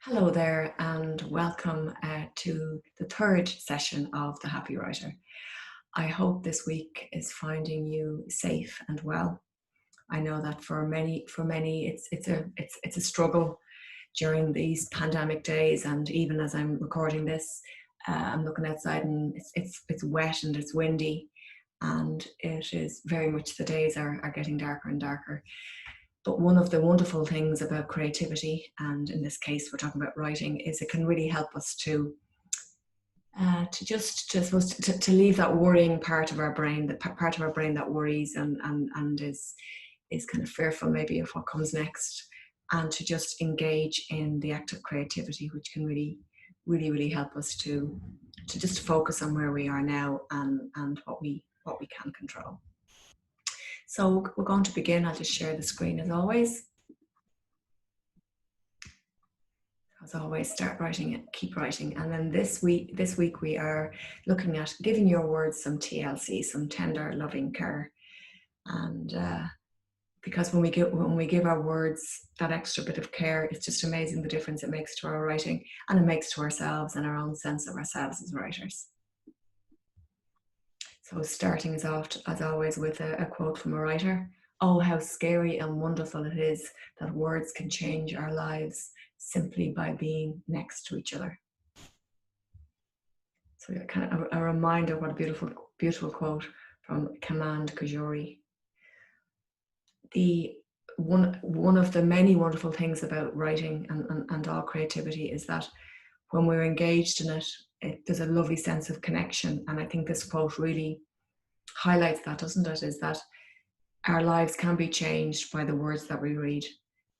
Hello there and welcome to the third session of The Happy Writer. I hope this week is finding you safe and well. I know that for many it's a struggle during these pandemic days, and even as I'm recording this, I'm looking outside and it's wet and it's windy, and it is very much the days are getting darker and darker. But one of the wonderful things about creativity, and in this case we're talking about writing, is it can really help us to leave that worrying part of our brain, the part of our brain that worries and is kind of fearful maybe of what comes next, and to just engage in the act of creativity, which can really help us to just focus on where we are now and what we can control. So we're going to begin. I'll just share the screen as always. As always, start writing it, keep writing. And then this week we are looking at giving your words some TLC, some tender, loving care. And because when we give our words that extra bit of care, it's just amazing the difference it makes to our writing, and it makes to ourselves and our own sense of ourselves as writers. So starting as always with a quote from a writer. "Oh, how scary and wonderful it is that words can change our lives simply by being next to each other." So kind of a reminder, what a beautiful quote from Command Kajori. One of the many wonderful things about writing and all creativity is that when we're engaged in it, there's a lovely sense of connection. And I think this quote really highlights that, doesn't it? Is that our lives can be changed by the words that we read.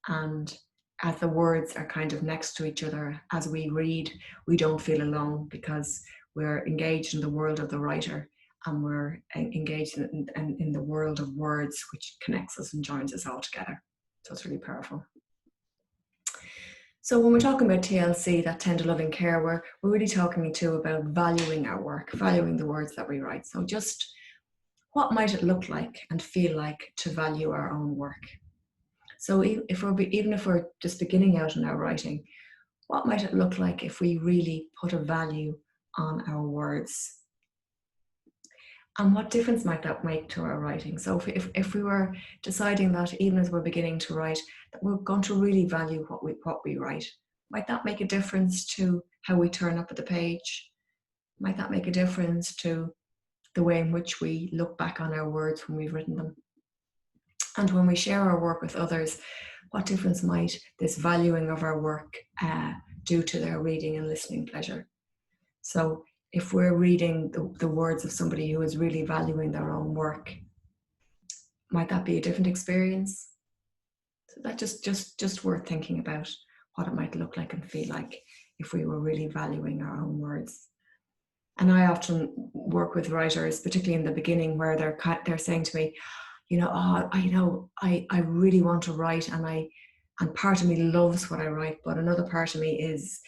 And as the words are kind of next to each other as we read, we don't feel alone, because we're engaged in the world of the writer, and we're engaged in the world of words, which connects us and joins us all together. So it's really powerful. So when we're talking about TLC, that tender loving care, we're really talking too about valuing our work, valuing the words that we write. So just what might it look like and feel like to value our own work? So even if we're just beginning out in our writing, what might it look like if we really put a value on our words? And what difference might that make to our writing? So if we were deciding that even as we're beginning to write, that we're going to really value what we write, might that make a difference to how we turn up at the page? Might that make a difference to the way in which we look back on our words when we've written them? And when we share our work with others, what difference might this valuing of our work do to their reading and listening pleasure? So if we're reading the words of somebody who is really valuing their own work, might that be a different experience? So that's just worth thinking about, what it might look like and feel like if we were really valuing our own words. And I often work with writers, particularly in the beginning, where they're saying to me, I really want to write, and part of me loves what I write, but another part of me is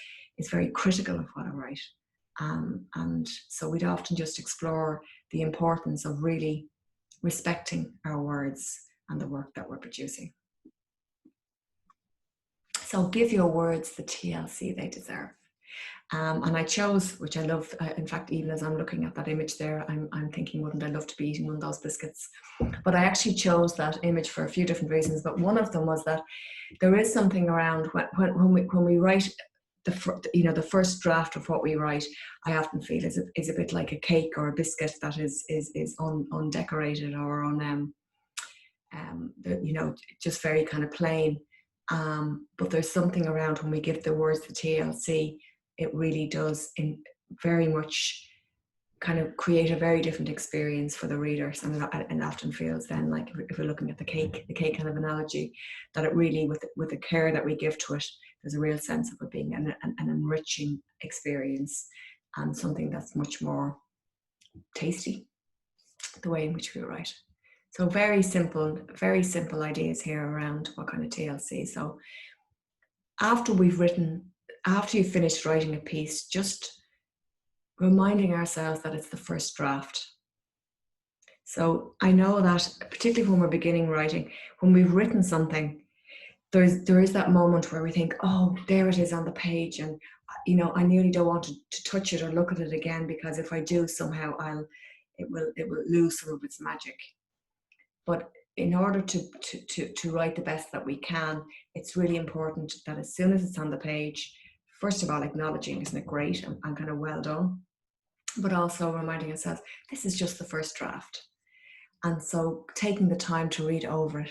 very critical of what I write. And so we'd often just explore the importance of really respecting our words and the work that we're producing. So give your words the TLC they deserve. And I chose, which I love, in fact, even as I'm looking at that image there, I'm thinking, wouldn't I love to be eating one of those biscuits? But I actually chose that image for a few different reasons. But one of them was that there is something around when we write the first draft of what we write, I often feel is a bit like a cake or a biscuit that is undecorated or just very kind of plain. But there's something around when we give the words the TLC, it really does very much kind of create a very different experience for the readers. And it often feels then like, if we're looking at the cake kind of analogy, that it really, with the care that we give to it, there's a real sense of it being an enriching experience, and something that's much more tasty, the way in which we write. So very simple ideas here around what kind of TLC. So after you've finished writing a piece, just reminding ourselves that it's the first draft. So I know that particularly when we're beginning writing, when we've written something, there is that moment where we think, oh, there it is on the page, and I nearly don't want to touch it or look at it again, because if I do, somehow it will lose some of its magic. But in order to write the best that we can, it's really important that as soon as it's on the page, first of all, acknowledging, isn't it great, and kind of well done, but also reminding ourselves, this is just the first draft. And so taking the time to read over it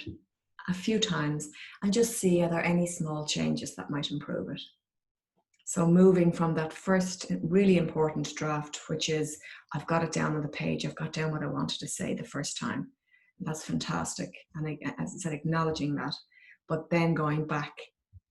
a few times and just see, are there any small changes that might improve it? So moving from that first really important draft, which is, I've got it down on the page, I've got down what I wanted to say the first time. That's fantastic. And as I said, acknowledging that, but then going back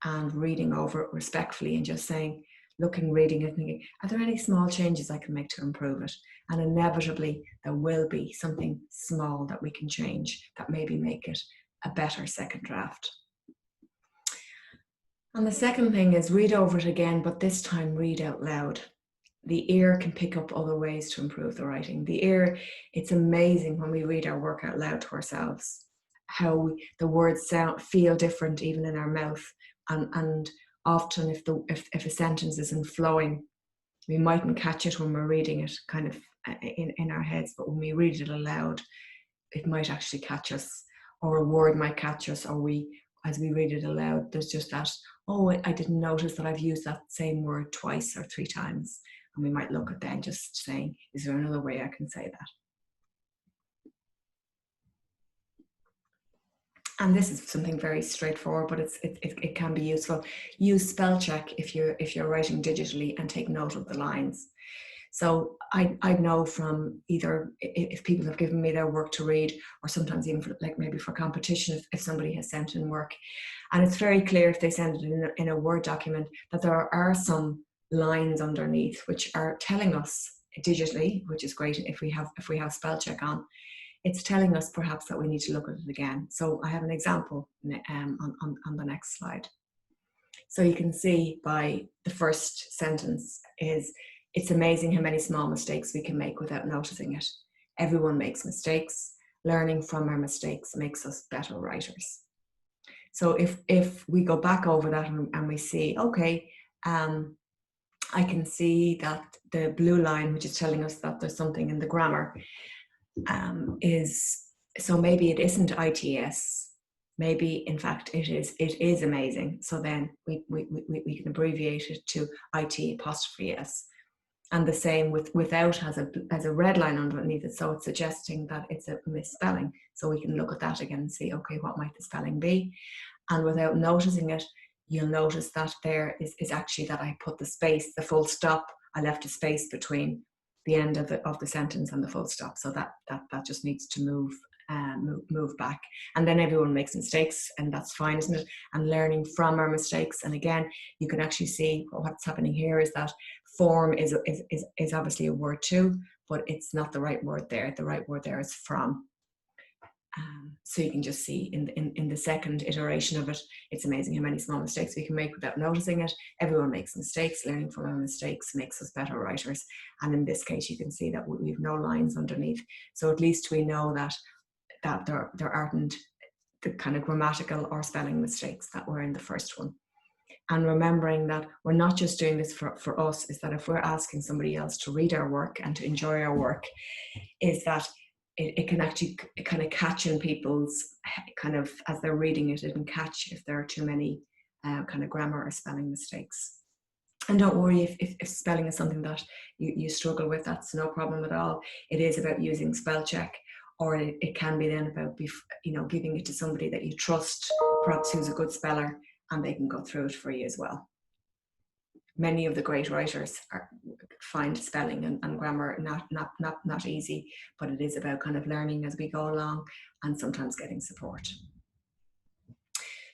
and reading over it respectfully and just saying, reading it, thinking, are there any small changes I can make to improve it? And inevitably, there will be something small that we can change that maybe make it a better second draft. And the second thing is read over it again, but this time read out loud. The ear can pick up other ways to improve the writing. The ear, it's amazing when we read our work out loud to ourselves, how the words feel different even in our mouth. And often if a sentence isn't flowing, we mightn't catch it when we're reading it kind of in our heads, but when we read it aloud, it might actually catch us, or a word might catch us, or as we read it aloud, there's just that, oh, I didn't notice that I've used that same word twice or 3 times. And we might look at that and just saying, is there another way I can say that? And this is something very straightforward, but it can be useful. Use spell check if you're writing digitally, and take note of the lines. So I know from either if people have given me their work to read, or sometimes even maybe for competition, if somebody has sent in work, and it's very clear if they send it in a Word document that there are some lines underneath which are telling us digitally, which is great if we have spell check on. It's telling us perhaps that we need to look at it again. So I have an example on the next slide. So you can see by the first sentence is, it's amazing how many small mistakes we can make without noticing it. Everyone makes mistakes. Learning from our mistakes makes us better writers. So if we go back over that and we see, okay, I can see that the blue line, which is telling us that there's something in the grammar, so maybe it isn't ITS. Maybe in fact it is amazing. So then we can abbreviate it to IT''S. And the same with without has a red line underneath it. So it's suggesting that it's a misspelling. So we can look at that again and see, okay, what might the spelling be? And without noticing it, you'll notice that there is actually that I put the space, the full stop, I left a space between the end of the sentence and the full stop. So that just needs to move back. And then everyone makes mistakes, and that's fine, isn't it? And learning from our mistakes. And again, you can actually see what's happening here is that form is obviously a word too, but it's not the right word there. The right word there is from. So you can just see in the second iteration of it, it's amazing how many small mistakes we can make without noticing it. Everyone makes mistakes. Learning from our mistakes makes us better writers. And in this case, you can see that we've no lines underneath. So at least we know that there aren't the kind of grammatical or spelling mistakes that were in the first one. And remembering that we're not just doing this for us, is that if we're asking somebody else to read our work and to enjoy our work, is that it can actually kind of catch in people's kind of, as they're reading it, it can catch if there are too many kind of grammar or spelling mistakes. And don't worry if spelling is something that you struggle with, that's no problem at all. It is about using spell check, or it can be then about giving it to somebody that you trust, perhaps who's a good speller, and they can go through it for you as well. Many of the great writers find spelling and grammar not easy, but it is about kind of learning as we go along and sometimes getting support.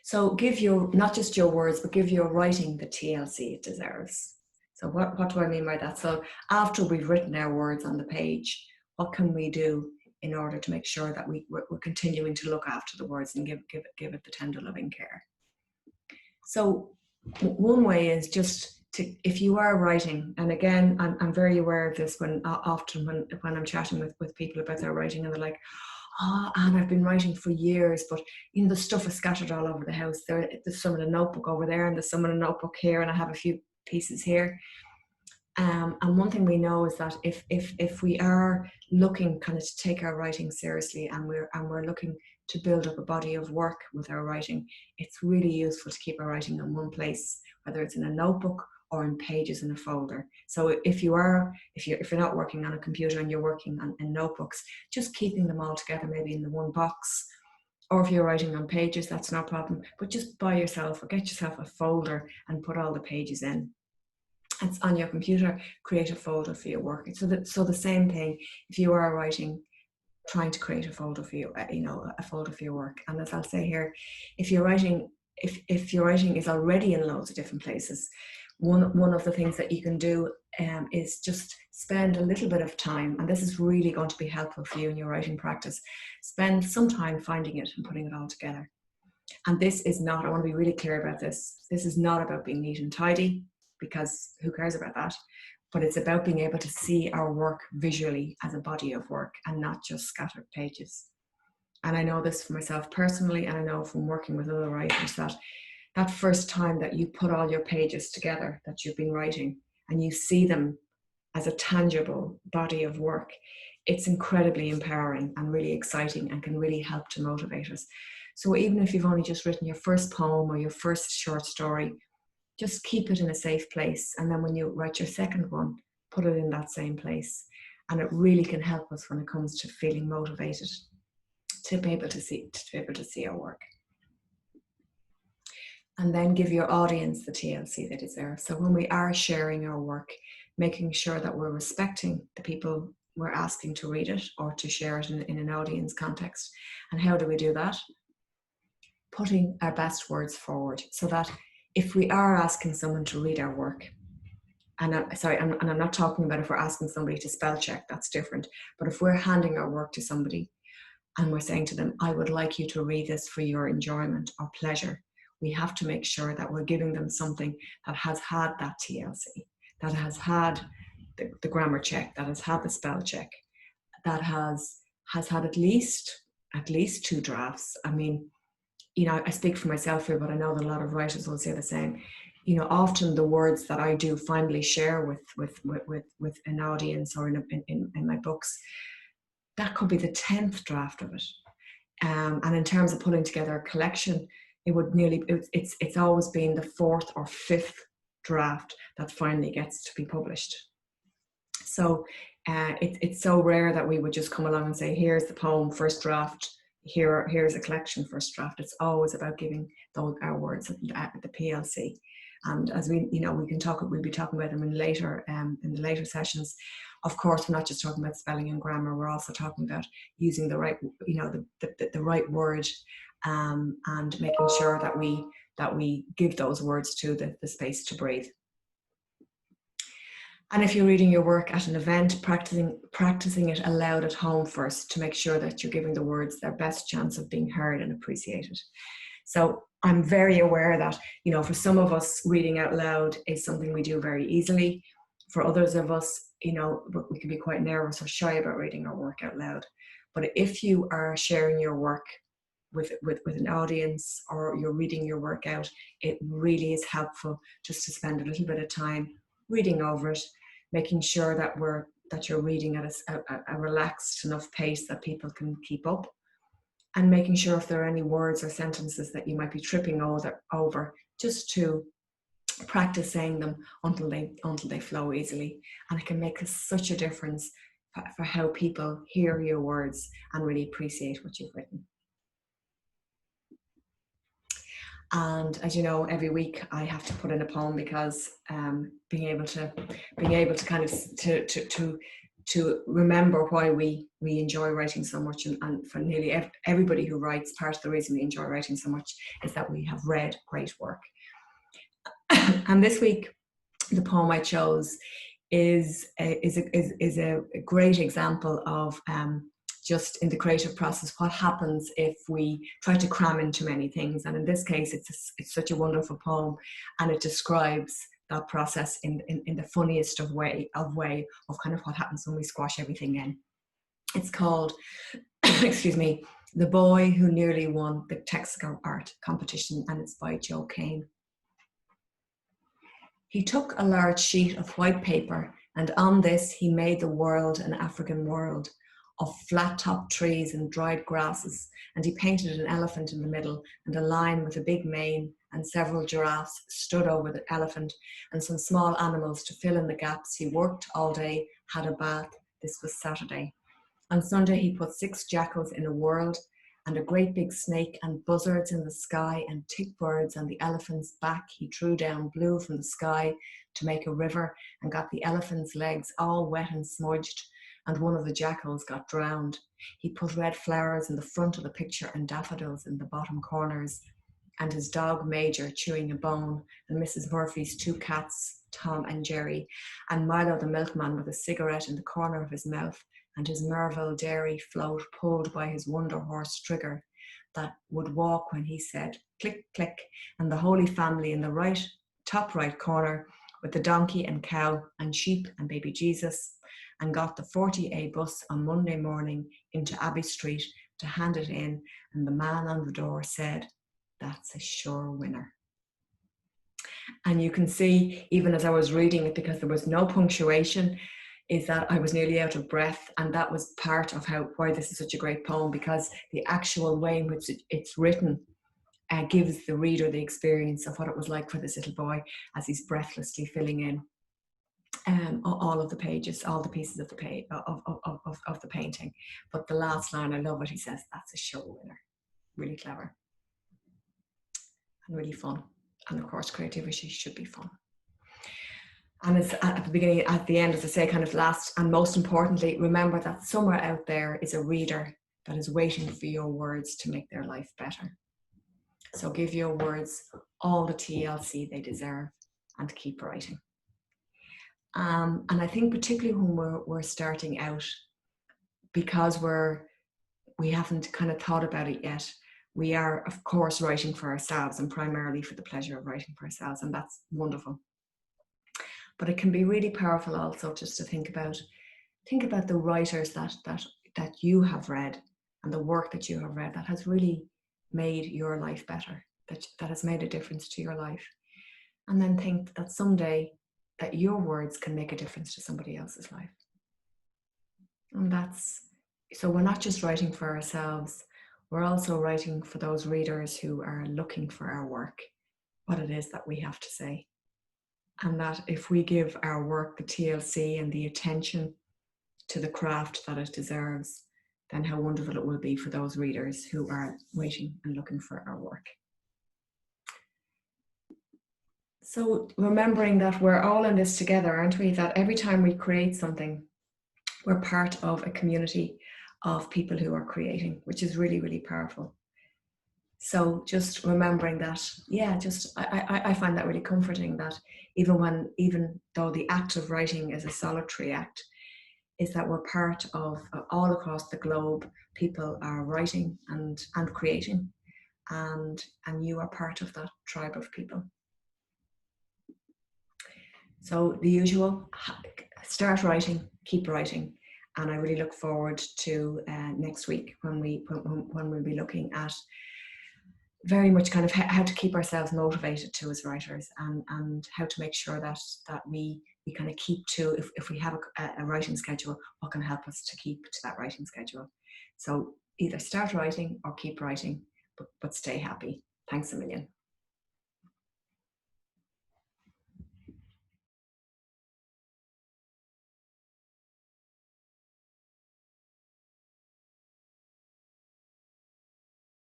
So give not just your words, but give your writing the TLC it deserves. So what do I mean by that? So after we've written our words on the page, what can we do in order to make sure that we're continuing to look after the words and give it the tender loving care? So one way is just if you are writing, and again, I'm very aware of this often when I'm chatting with people about their writing, and they're like, oh, and I've been writing for years, but you know, the stuff is scattered all over the house. There's some in a notebook over there, and there's some in a notebook here, and I have a few pieces here. And one thing we know is that if we are looking kind of to take our writing seriously, and we're looking to build up a body of work with our writing, it's really useful to keep our writing in one place, whether it's in a notebook or in pages in a folder. So if you're not working on a computer and you're working in notebooks, just keeping them all together, maybe in the one box. Or if you're writing on pages, that's no problem. But just buy yourself or get yourself a folder and put all the pages in. It's on your computer, create a folder for your work. So the same thing, if you are writing, trying to create a folder for you, a folder for your work. And as I'll say here, if your writing is already in loads of different places, one of the things that you can do is just spend a little bit of time, and this is really going to be helpful for you in your writing practice. Spend some time finding it and putting it all together. And this is not, I want to be really clear about this, this is not about being neat and tidy, because who cares about that? But it's about being able to see our work visually as a body of work and not just scattered pages. And I know this for myself personally, and I know from working with other writers that first time that you put all your pages together that you've been writing and you see them as a tangible body of work, it's incredibly empowering and really exciting and can really help to motivate us. So even if you've only just written your first poem or your first short story, just keep it in a safe place. And then when you write your second one, put it in that same place. And it really can help us when it comes to feeling motivated to be able to see our work. And then give your audience the TLC they deserve. So when we are sharing our work, making sure that we're respecting the people we're asking to read it or to share it in an audience context. And how do we do that? Putting our best words forward, so that if we are asking someone to read our work, and I'm not talking about if we're asking somebody to spell check, that's different. But if we're handing our work to somebody and we're saying to them, I would like you to read this for your enjoyment or pleasure, we have to make sure that we're giving them something that has had that TLC, that has had the grammar check, that has had the spell check, that has had at least 2 drafts. I mean, you know, I speak for myself here, but I know that a lot of writers will say the same. You know, often the words that I do finally share with an audience or in my books, that could be the 10th draft of it. And in terms of putting together a collection, it's always been the 4th or 5th draft that finally gets to be published. So it's so rare that we would just come along and say, here's the poem, first draft. Here's a collection, first draft. It's always about giving our words the PLC. And as we'll be talking about them in the later sessions. Of course, we're not just talking about spelling and grammar. We're also talking about using the right, the right word, and making sure that we give those words to the space to breathe. And if you're reading your work at an event, practicing it aloud at home first to make sure that you're giving the words their best chance of being heard and appreciated. So I'm very aware that, for some of us, reading out loud is something we do very easily. For others of us, we can be quite nervous or shy about reading our work out loud. But if you are sharing your work with an audience, or you're reading your work out, it really is helpful just to spend a little bit of time reading over it, making sure that you're reading at a relaxed enough pace that people can keep up, and making sure if there are any words or sentences that you might be tripping over, just to practice saying them until they flow easily. And it can make such a difference for how people hear your words and really appreciate what you've written. And as you know, every week I have to put in a poem, because being able to kind of to remember why we enjoy writing so much, and for nearly everybody who writes, part of the reason we enjoy writing so much is that we have read great work. And this week, the poem I chose is a great example of just in the creative process, what happens if we try to cram in too many things. And in this case, it's such a wonderful poem, and it describes that process in the funniest of kind of what happens when we squash everything in. It's called excuse me, The Boy Who Nearly Won the Texaco Art Competition, and it's by Joe Kane. He took a large sheet of white paper, and on this he made the world an African world of flat-topped trees and dried grasses, and he painted an elephant in the middle, and a lion with a big mane, and several giraffes stood over the elephant, and some small animals to fill in the gaps. He worked all day, had a bath. This was Saturday. On Sunday he put 6 jackals in a world, and a great big snake, and buzzards in the sky, and tick birds on the elephant's back. He threw down blue from the sky to make a river, and got the elephant's legs all wet and smudged, and one of the jackals got drowned. He put red flowers in the front of the picture and daffodils in the bottom corners, and his dog Major chewing a bone, and Mrs. Murphy's 2 cats, Tom and Jerry, and Milo the milkman with a cigarette in the corner of his mouth, and his Merville dairy float pulled by his wonder horse Trigger that would walk when he said click, click, and the Holy Family in the top right corner with the donkey and cow and sheep and baby Jesus, and got the 40A bus on Monday morning into Abbey Street to hand it in, and the man on the door said, "That's a sure winner." And you can see, even as I was reading it, because there was no punctuation, is that I was nearly out of breath, and that was part of why this is such a great poem, because the actual way in which it's written gives the reader the experience of what it was like for this little boy as he's breathlessly filling in all of the pages, all the pieces of the page of the painting. But the last line, I love what he says, "That's a show winner." Really clever and really fun, and of course creativity should be fun. And it's at the beginning, at the end, as I say, kind of last and most importantly, remember that somewhere out there is a reader that is waiting for your words to make their life better. So give your words all the TLC they deserve and keep writing. And I think particularly when we're starting out, because we haven't kind of thought about it yet, we are of course writing for ourselves and primarily for the pleasure of writing for ourselves, and that's wonderful. But it can be really powerful also just to think about the writers that you have read and the work that you have read that has really made your life better, that has made a difference to your life. And then think that someday that your words can make a difference to somebody else's life. And so we're not just writing for ourselves, we're also writing for those readers who are looking for our work, what it is that we have to say. And that if we give our work the TLC and the attention to the craft that it deserves, then how wonderful it will be for those readers who are waiting and looking for our work. So remembering that we're all in this together, aren't we? That every time we create something, we're part of a community of people who are creating, which is really, really powerful. So just remembering that, I find that really comforting, that even though the act of writing is a solitary act, is that we're part of all across the globe, people are writing and creating, and you are part of that tribe of people. So the usual, start writing, keep writing, and I really look forward to next week when we'll be looking at very much kind of how to keep ourselves motivated too as writers, and how to make sure that we kind of keep to, if we have a writing schedule, what can help us to keep to that writing schedule. So either start writing or keep writing, but stay happy. Thanks a million.